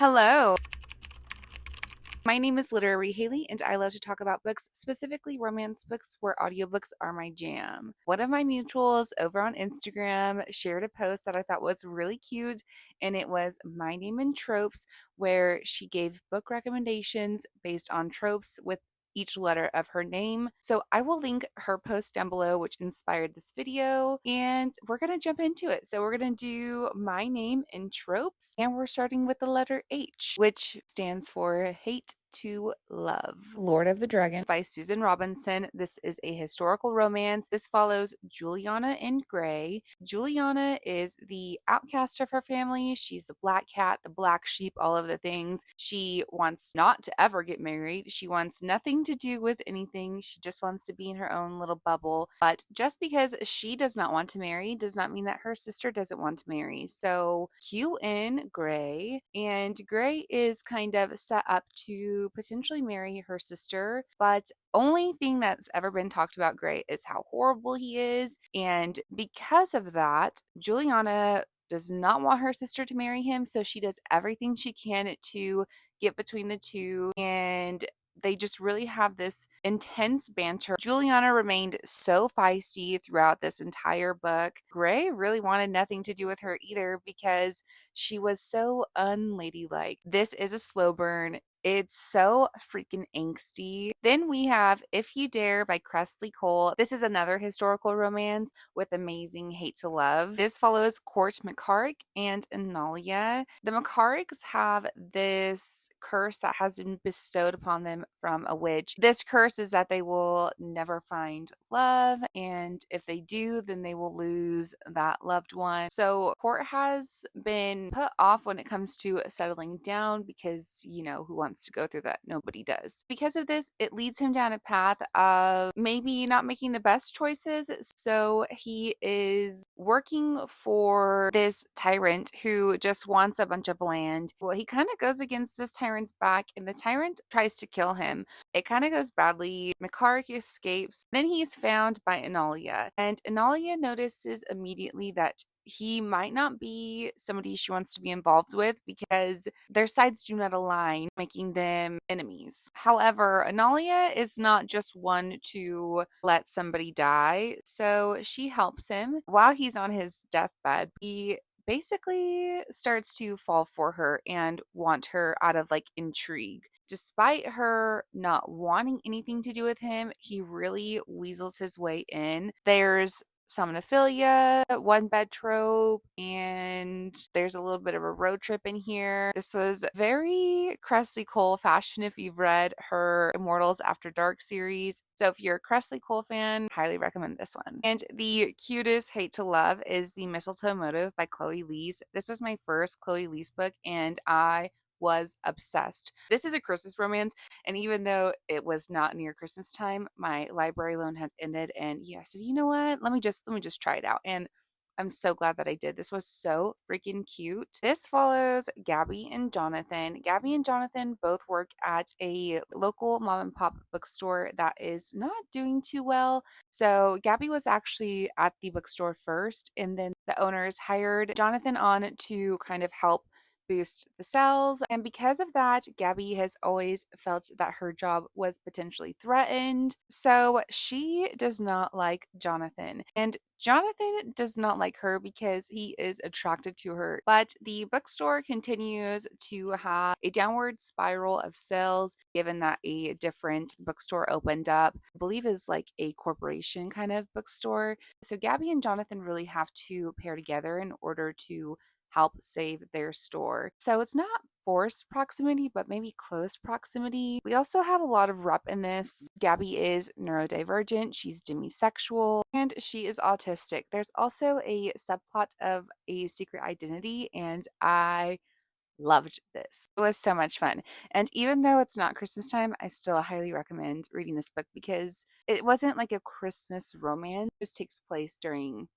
Hello, my name is Literary Haley, and I love to talk about books, specifically romance books, where audiobooks are my jam. One of my mutuals over on Instagram shared a post that I thought was really cute, and it was My Name in Tropes, where she gave book recommendations based on tropes with each letter of her name. So I will link her post down below, which inspired this video, and we're going to jump into it. So we're going to do My Name in Tropes, and we're starting with the letter H, which stands for hate to love. Lord of the Dragon by Susan Robinson. This is a historical romance. This follows Juliana and Gray. Juliana is the outcast of her family. She's the black cat, the black sheep, all of the things. She wants not to ever get married. She wants nothing to do with anything. She just wants to be in her own little bubble. But just because she does not want to marry does not mean that her sister doesn't want to marry. So cue in Gray, and Gray is kind of set up to potentially marry her sister, but only thing that's ever been talked about Gray is how horrible he is. And because of that, Juliana does not want her sister to marry him, so she does everything she can to get between the two, and they just really have this intense banter. Juliana remained so feisty throughout this entire book. Gray really wanted nothing to do with her either because she was so unladylike. This is a slow burn. It's so freaking angsty. Then we have If You Dare by Cressley Cole. This is another historical romance with amazing hate to love. This follows Court McCarrick and Analia. The McCarricks have this curse that has been bestowed upon them from a witch. This curse is that they will never find love, and if they do, then they will lose that loved one. So Court has been put off when it comes to settling down because, who wants to go through that? Nobody does. Because of this, it leads him down a path of maybe not making the best choices. So he is working for this tyrant who just wants a bunch of land. Well, he kind of goes against this tyrant's back, and the tyrant tries to kill him. It kind of goes badly. McCarrick escapes. Then he's found by Analia, and Analia notices immediately that he might not be somebody she wants to be involved with because their sides do not align, making them enemies. However, Analia is not just one to let somebody die, so she helps him while he's on his deathbed. He basically starts to fall for her and want her out of intrigue. Despite her not wanting anything to do with him, he really weasels his way in. There's somnophilia, one bed trope, and there's a little bit of a road trip in here. This was very Cressley Cole fashion if you've read her Immortals After Dark series. So if you're a Cressley Cole fan, highly recommend this one. And the cutest hate to love is The Mistletoe Motive by Chloe Lees. This was my first Chloe Lees book, and I was obsessed. This is a Christmas romance, and even though it was not near Christmas time, my library loan had ended, and yeah, I said, you know what? Let me just try it out. And I'm so glad that I did. This was so freaking cute. This follows Gabby and Jonathan. Gabby and Jonathan both work at a local mom and pop bookstore that is not doing too well. So Gabby was actually at the bookstore first, and then the owners hired Jonathan on to kind of help boost the sales. And because of that, Gabby has always felt that her job was potentially threatened. So she does not like Jonathan. And Jonathan does not like her because he is attracted to her. But the bookstore continues to have a downward spiral of sales, given that a different bookstore opened up. I believe is like a corporation kind of bookstore. So Gabby and Jonathan really have to pair together in order to help save their store. So it's not forced proximity, but maybe close proximity. We also have a lot of rep in this. Gabby is neurodivergent, she's demisexual, and she is autistic. There's also a subplot of a secret identity, and I loved this. It was so much fun. And even though it's not Christmas time, I still highly recommend reading this book because it wasn't like a Christmas romance. It just takes place during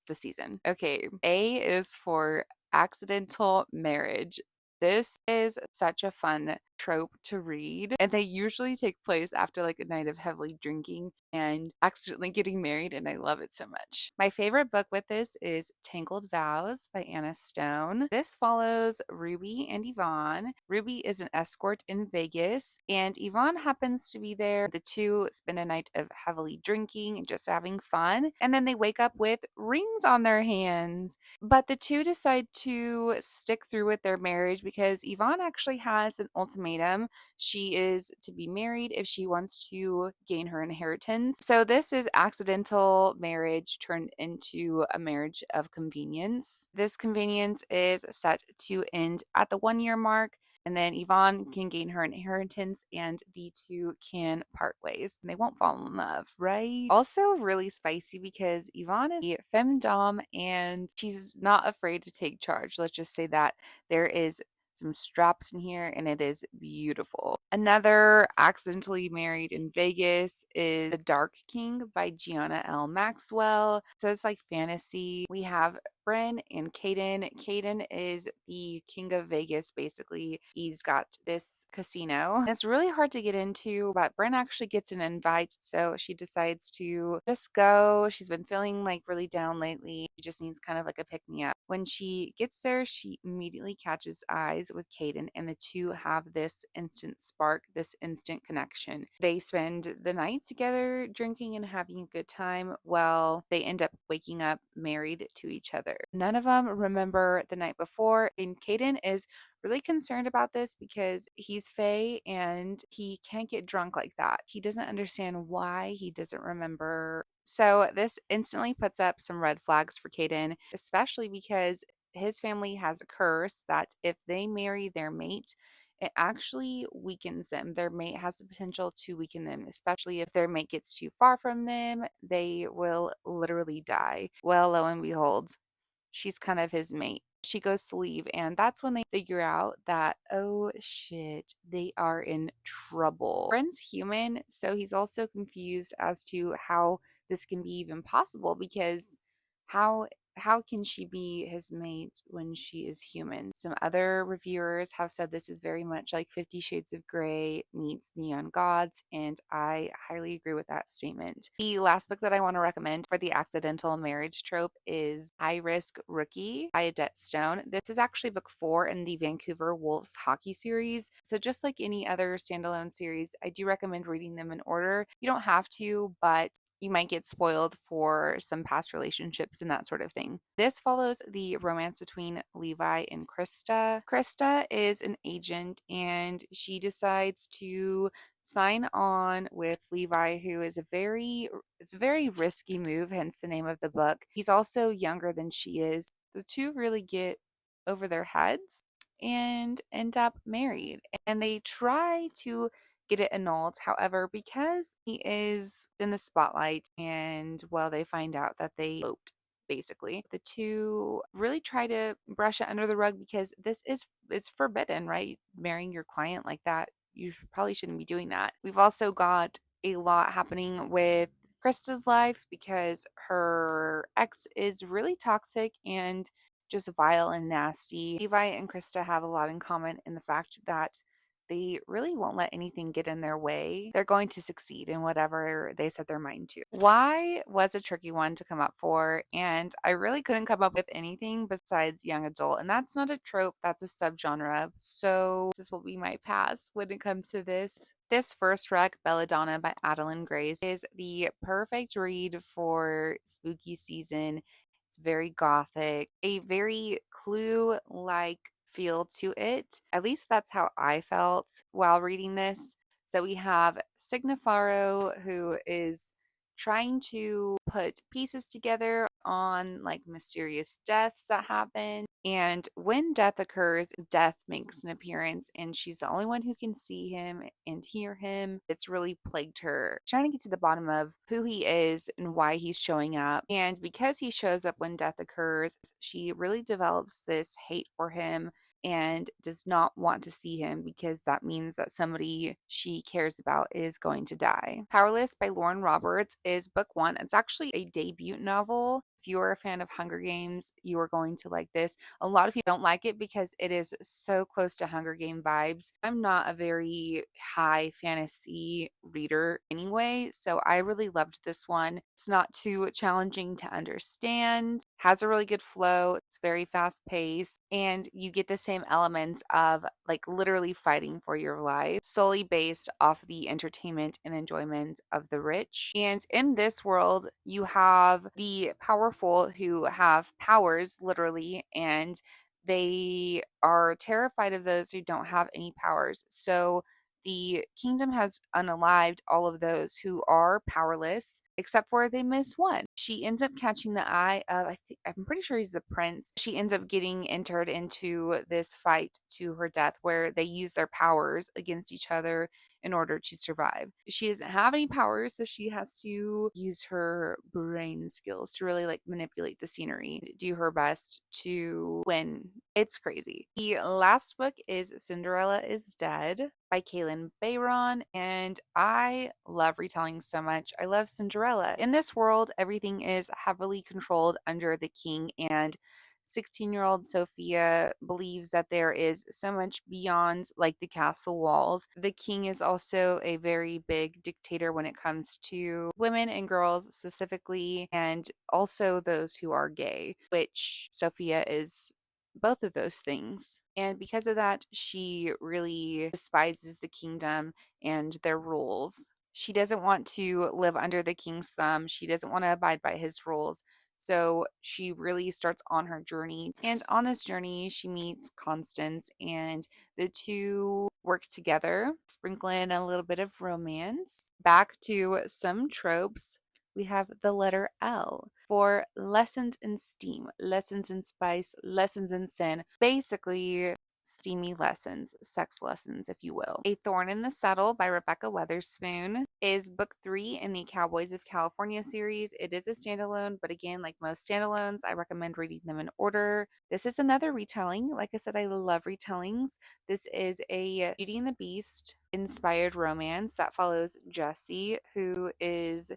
the season. Okay, A is for accidental marriage. This is such a fun trope to read, and they usually take place after like a night of heavily drinking and accidentally getting married, and I love it so much. My favorite book with this is Tangled Vows by Anna Stone. This follows Ruby and Yvonne. Ruby is an escort in Vegas, and Yvonne happens to be there. The two spend a night of heavily drinking and just having fun, and then they wake up with rings on their hands. But the two decide to stick through with their marriage because Yvonne actually has an ultimatum. She is to be married if she wants to gain her inheritance. So this is accidental marriage turned into a marriage of convenience. This convenience is set to end at the 1 year mark. And then Yvonne can gain her inheritance and the two can part ways. And they won't fall in love, right? Also, really spicy because Yvonne is a femdom and she's not afraid to take charge. Let's just say that there is some straps in here and it is beautiful. Another accidentally married in Vegas is The Dark King by Gianna L. Maxwell. So it's like fantasy. We have Bryn and Caden. Caden is the king of Vegas, basically. He's got this casino. And it's really hard to get into, but Bryn actually gets an invite, so she decides to just go. She's been feeling like really down lately. She just needs kind of like a pick me up. When she gets there, she immediately catches eyes with Caden, and the two have this instant spark, this instant connection. They spend the night together, drinking and having a good time. Well, they end up waking up married to each other. None of them remember the night before, and Caden is really concerned about this because he's Fae and he can't get drunk like that. He doesn't understand why he doesn't remember. So this instantly puts up some red flags for Caden, especially because his family has a curse that if they marry their mate, it actually weakens them. Their mate has the potential to weaken them, especially if their mate gets too far from them, they will literally die. Well, lo and behold, she's kind of his mate. She goes to leave, and that's when they figure out that, oh shit, they are in trouble. Brent's human, so he's also confused as to how this can be even possible because how how can she be his mate when she is human? Some other reviewers have said this is very much like 50 Shades of Grey meets Neon Gods, and I highly agree with that statement. The last book that I want to recommend for the accidental marriage trope is High Risk Rookie by Adette Stone. This is actually book 4 in the Vancouver Wolves hockey series. So just like any other standalone series, I do recommend reading them in order. You don't have to, but you might get spoiled for some past relationships and that sort of thing. This follows the romance between Levi and Krista. Krista is an agent and she decides to sign on with Levi, who is it's a very risky move, hence the name of the book. He's also younger than she is. The two really get over their heads and end up married. And they try to get it annulled. However, because he is in the spotlight and well, they find out that they eloped. Basically, the two really try to brush it under the rug because it's forbidden, right? Marrying your client like that, you probably shouldn't be doing that. We've also got a lot happening with Krista's life because her ex is really toxic and just vile and nasty. Levi and Krista have a lot in common in the fact that they really won't let anything get in their way. They're going to succeed in whatever they set their mind to. Why was a tricky one to come up for, and I really couldn't come up with anything besides young adult, and that's not a trope, that's a subgenre. So this is what we might pass when it comes to this. This first rec, Belladonna by Adeline Grace, is the perfect read for spooky season. It's very gothic, a very Clue like feel to it. At least that's how I felt while reading this. So we have Signifaro, who is trying to put pieces together on like mysterious deaths that happen. And when death occurs, death makes an appearance, and she's the only one who can see him and hear him. It's really plagued her, trying to get to the bottom of who he is and why he's showing up. And because he shows up when death occurs, she really develops this hate for him and does not want to see him because that means that somebody she cares about is going to die. Powerless by Lauren Roberts is book 1. It's actually a debut novel. If you are a fan of Hunger Games, you are going to like this. A lot of people don't like it because it is so close to Hunger Game vibes. I'm not a very high fantasy reader anyway, so I really loved this one. It's not too challenging to understand, has a really good flow, it's very fast paced, and you get the same elements of like literally fighting for your life, solely based off the entertainment and enjoyment of the rich. And in this world, you have the powerful who have powers, literally, and they are terrified of those who don't have any powers. So the kingdom has unalived all of those who are powerless, except for they miss one. She ends up catching the eye of, I'm pretty sure he's the prince. She ends up getting entered into this fight to her death where they use their powers against each other in order to survive. She doesn't have any powers, so she has to use her brain skills to really like manipulate the scenery, do her best to win. It's crazy. The last book is Cinderella is Dead by Kaylin Bayron, and I love retelling so much. I love Cinderella. In this world, everything is heavily controlled under the king, and 16-year-old Sophia believes that there is so much beyond like the castle walls. The king is also a very big dictator when it comes to women and girls specifically, and also those who are gay, which Sophia is both of those things. And because of that, she really despises the kingdom and their rules. She doesn't want to live under the king's thumb. She doesn't want to abide by his rules. So she really starts on her journey. And on this journey, she meets Constance, and the two work together, sprinkle in a little bit of romance. Back to some tropes. We have the letter L for lessons in steam, lessons in spice, lessons in sin. Basically, steamy lessons, sex lessons, if you will. A Thorn in the Saddle by Rebecca Weatherspoon is book 3 in the Cowboys of California series. It is a standalone, but again, like most standalones, I recommend reading them in order. This is another retelling. Like I said, I love retellings. This is a Beauty and the Beast inspired romance that follows Jesse, who is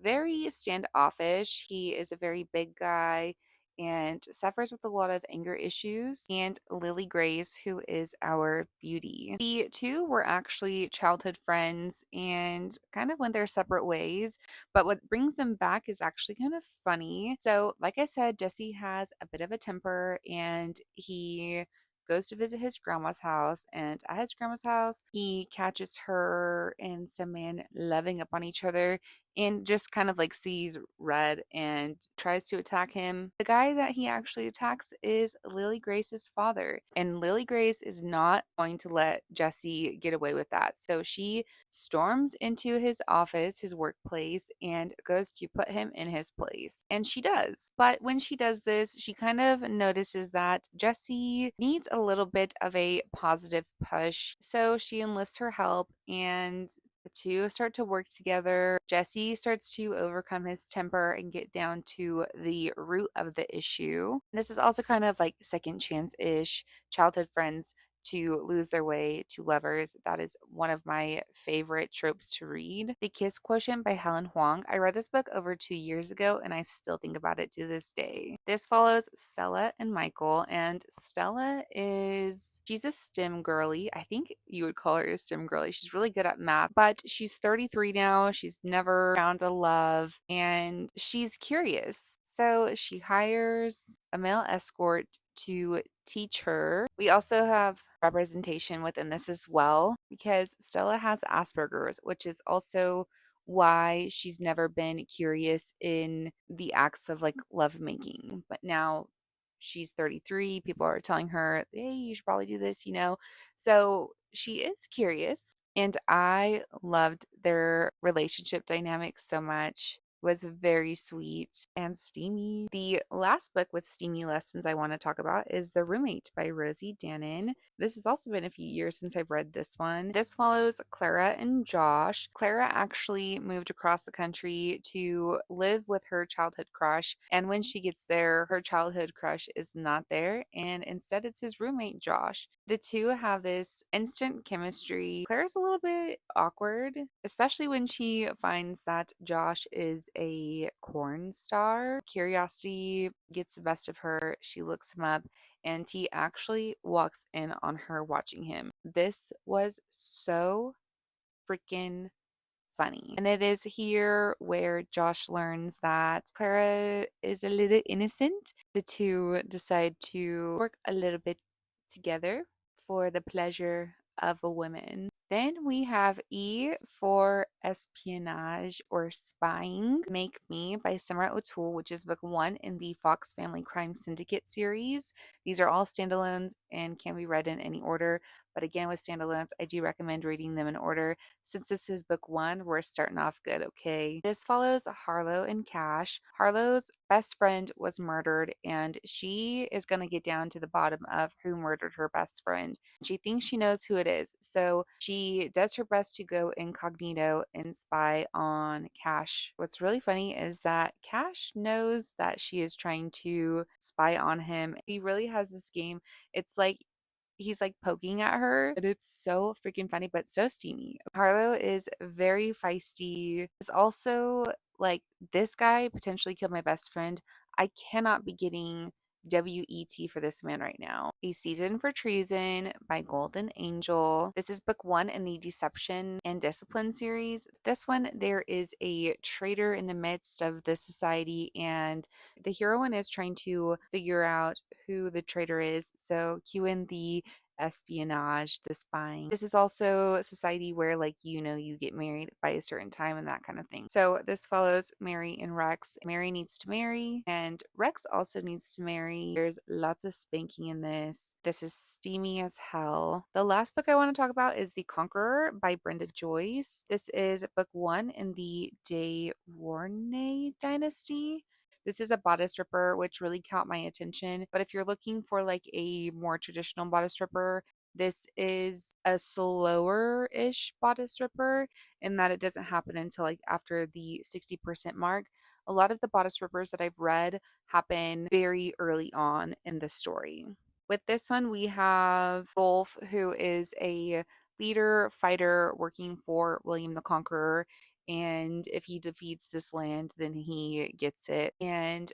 very standoffish. He is a very big guy and suffers with a lot of anger issues. And Lily Grace, who is our beauty. The two were actually childhood friends and kind of went their separate ways. But what brings them back is actually kind of funny. So, like I said, Jesse has a bit of a temper and he goes to visit his grandma's house, and at his grandma's house he catches her and some man loving up on each other and just kind of like sees red and tries to attack him. The guy that he actually attacks is Lily Grace's father, and Lily Grace is not going to let Jesse get away with that. So she storms into his office, his workplace, and goes to put him in his place. And she does. But when she does this, she kind of notices that Jesse needs a little bit of a positive push. So she enlists her help, and the two start to work together. Jesse starts to overcome his temper and get down to the root of the issue. This is also kind of like second chance ish, childhood friends to lose their way to lovers. That is one of my favorite tropes to read. The Kiss Quotient by Helen Huang. I read this book over 2 years ago and I still think about it to this day. This follows Stella and Michael, and Stella she's a STEM girly. I think you would call her a STEM girly. She's really good at math, but she's 33 now. She's never found a love and she's curious. So she hires a male escort to teach her. We also have representation within this as well because Stella has Asperger's, which is also why she's never been curious in the acts of like lovemaking. But now she's 33, people are telling her, hey, you should probably do this, you know? So she is curious. And I loved their relationship dynamics so much. Was very sweet and steamy. The last book with steamy lessons I want to talk about is The Roommate by Rosie Dannon. This has also been a few years since I've read this one. This follows Clara and Josh. Clara actually moved across the country to live with her childhood crush, and when she gets there, her childhood crush is not there, and instead it's his roommate Josh. The two have this instant chemistry. Clara's a little bit awkward, especially when she finds that Josh is is a corn star. Curiosity gets the best of her. She looks him up and he actually walks in on her watching him. This was so freaking funny. And it is here where Josh learns that Clara is a little innocent. The two decide to work a little bit together for the pleasure of a woman. Then we have E for Espionage or Spying. Make Me by Summer O'Toole, which is book one in the Fox Family Crime Syndicate series. These are all standalones and can be read in any order. But again, with standalones, I do recommend reading them in order. Since this is book one, we're starting off good, okay? This follows Harlow and Cash. Harlow's best friend was murdered, and she is going to get down to the bottom of who murdered her best friend. She thinks she knows who it is, so she does her best to go incognito and spy on Cash. What's really funny is that Cash knows that she is trying to spy on him. He really has this game. It's like he's like poking at her, and it's so freaking funny, but so steamy. Harlow is very feisty. Is also like, this guy potentially killed my best friend. I cannot be getting WET for this man right now. A Season for Treason by Golden Angel. This is book one in the Deception and Discipline series. This one, there is a traitor in the midst of the society, and the heroine is trying to figure out who the traitor is. So cue in the espionage, the spying. This is also a society where, like, you get married by a certain time and that kind of thing. So this follows Mary and Rex. Mary needs to marry, and Rex also needs to marry. There's lots of spanking in this. This is steamy as hell. The last book I want to talk about is The Conqueror by Brenda Joyce. This is book one in the De Warnay dynasty. This is a bodice ripper, which really caught my attention. But if you're looking for like a more traditional bodice ripper, this is a slower-ish bodice ripper in that it doesn't happen until like after the 60% mark. A lot of the bodice rippers that I've read happen very early on in the story. With this one, we have Rolf, who is a leader fighter working for William the Conqueror, and if he defeats this land, then he gets it. And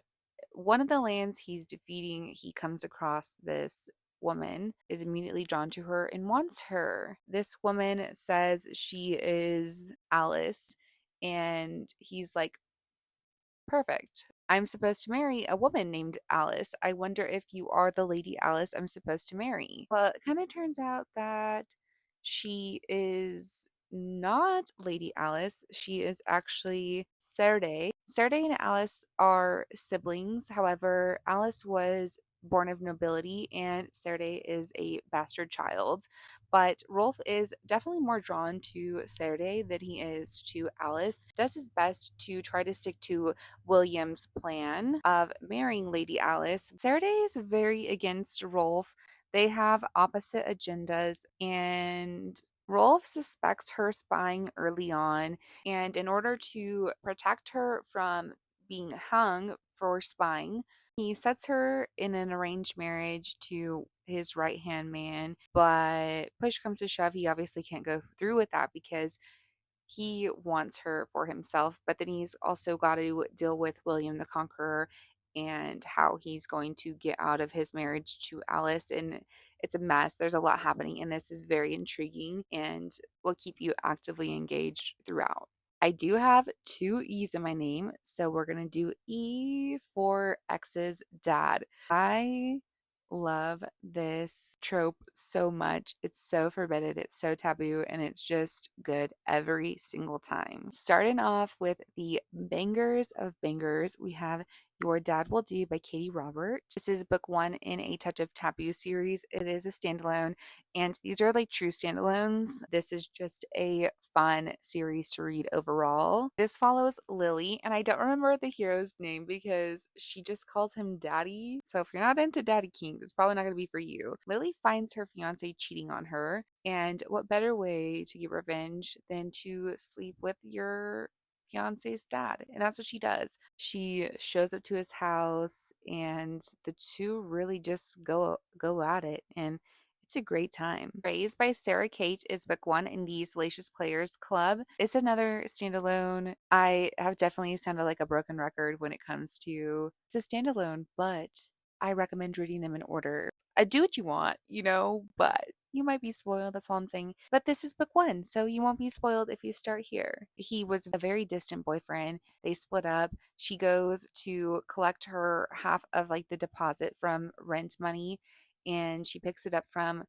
one of the lands he's defeating, he comes across this woman, is immediately drawn to her and wants her. This woman says she is Alice, and he's like, perfect. I'm supposed to marry a woman named Alice. I wonder if you are the Lady Alice I'm supposed to marry. Well, it kind of turns out that she is not Lady Alice. She is actually Serday. Serday and Alice are siblings. However, Alice was born of nobility and Serday is a bastard child. But Rolf is definitely more drawn to Serday than he is to Alice. Does his best to try to stick to William's plan of marrying Lady Alice. Serday is very against Rolf. They have opposite agendas, and Rolf suspects her spying early on, and in order to protect her from being hung for spying, he sets her in an arranged marriage to his right hand man. But push comes to shove, he obviously can't go through with that because he wants her for himself, but then he's also got to deal with William the Conqueror and how he's going to get out of his marriage to Alice. And it's a mess. There's a lot happening, and this is very intriguing and will keep you actively engaged throughout. I do have two E's in my name, so we're going to do E for X's dad. I love this trope so much. It's so forbidden, it's so taboo, and it's just good every single time. Starting off with the bangers of bangers, we have Your Dad Will Do by Katie Roberts. This is book one in a Touch of Taboo series. It is a standalone, and these are like true standalones. This is just a fun series to read overall. This follows Lily, and I don't remember the hero's name because she just calls him Daddy. So if you're not into Daddy King, it's probably not going to be for you. Lily finds her fiance cheating on her, and what better way to get revenge than to sleep with your fiance's dad? And that's what she does. She shows up to his house, and the two really just go at it, and It's a great time. Praise by Sarah Kate is book one in the Salacious Players Club. It's another standalone. I have definitely sounded like a broken record when it comes to it's a standalone, but I recommend reading them in order. Do what you want, but you might be spoiled. That's all I'm saying. But this is book one, so you won't be spoiled if you start here. He was a very distant boyfriend. They split up. She goes to collect her half of like the deposit from rent money, and she picks it up from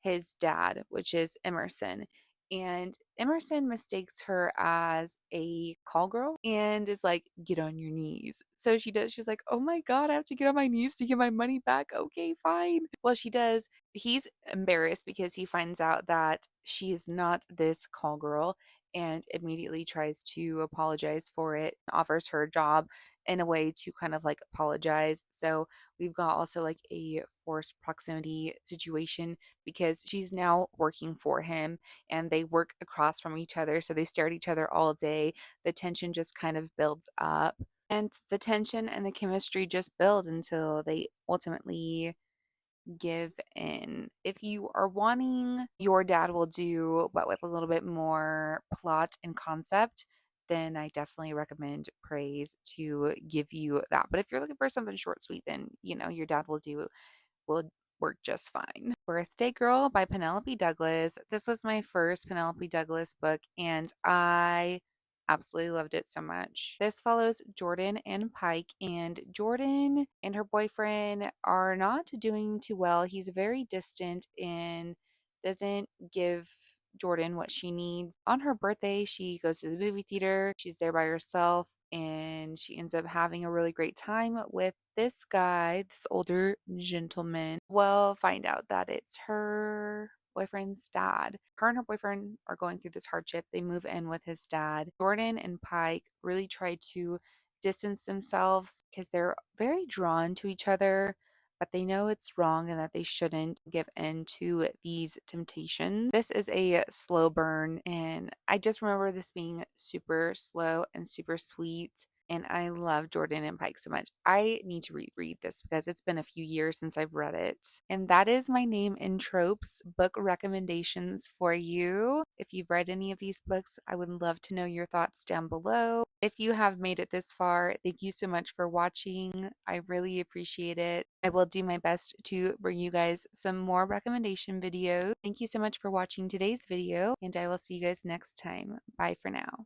his dad, which is Emerson. And Emerson mistakes her as a call girl and is like, get on your knees. So she does. She's like, oh my God, I have to get on my knees to get my money back. Okay, fine. Well, she does. He's embarrassed because he finds out that she is not this call girl and immediately tries to apologize for it, offers her a job in a way to kind of like apologize. So we've got also like a forced proximity situation because she's now working for him and they work across from each other. So they stare at each other all day. The tension just kind of builds up. And the tension and the chemistry just build until they ultimately give in. If you are wanting your dad will do, but with a little bit more plot and concept, then I definitely recommend Praise to give you that. But if you're looking for something short, sweet, then your dad will work just fine. Birthday Girl by Penelope Douglas. This was my first Penelope Douglas book, and I absolutely loved it so much. This follows Jordan and Pike, and Jordan and her boyfriend are not doing too well. He's very distant and doesn't give Jordan what she needs. On her birthday, she goes to the movie theater. She's there by herself and she ends up having a really great time with this guy, this older gentleman. We'll find out that it's her boyfriend's dad. Her and her boyfriend are going through this hardship. They move in with his dad. Jordan and Pike really try to distance themselves because they're very drawn to each other, but they know it's wrong and that they shouldn't give in to these temptations. This is a slow burn, and I just remember this being super slow and super sweet. And I love Jordan and Pike so much. I need to reread this because it's been a few years since I've read it. And that is my name in Tropes book recommendations for you. If you've read any of these books, I would love to know your thoughts down below. If you have made it this far, thank you so much for watching. I really appreciate it. I will do my best to bring you guys some more recommendation videos. Thank you so much for watching today's video, and I will see you guys next time. Bye for now.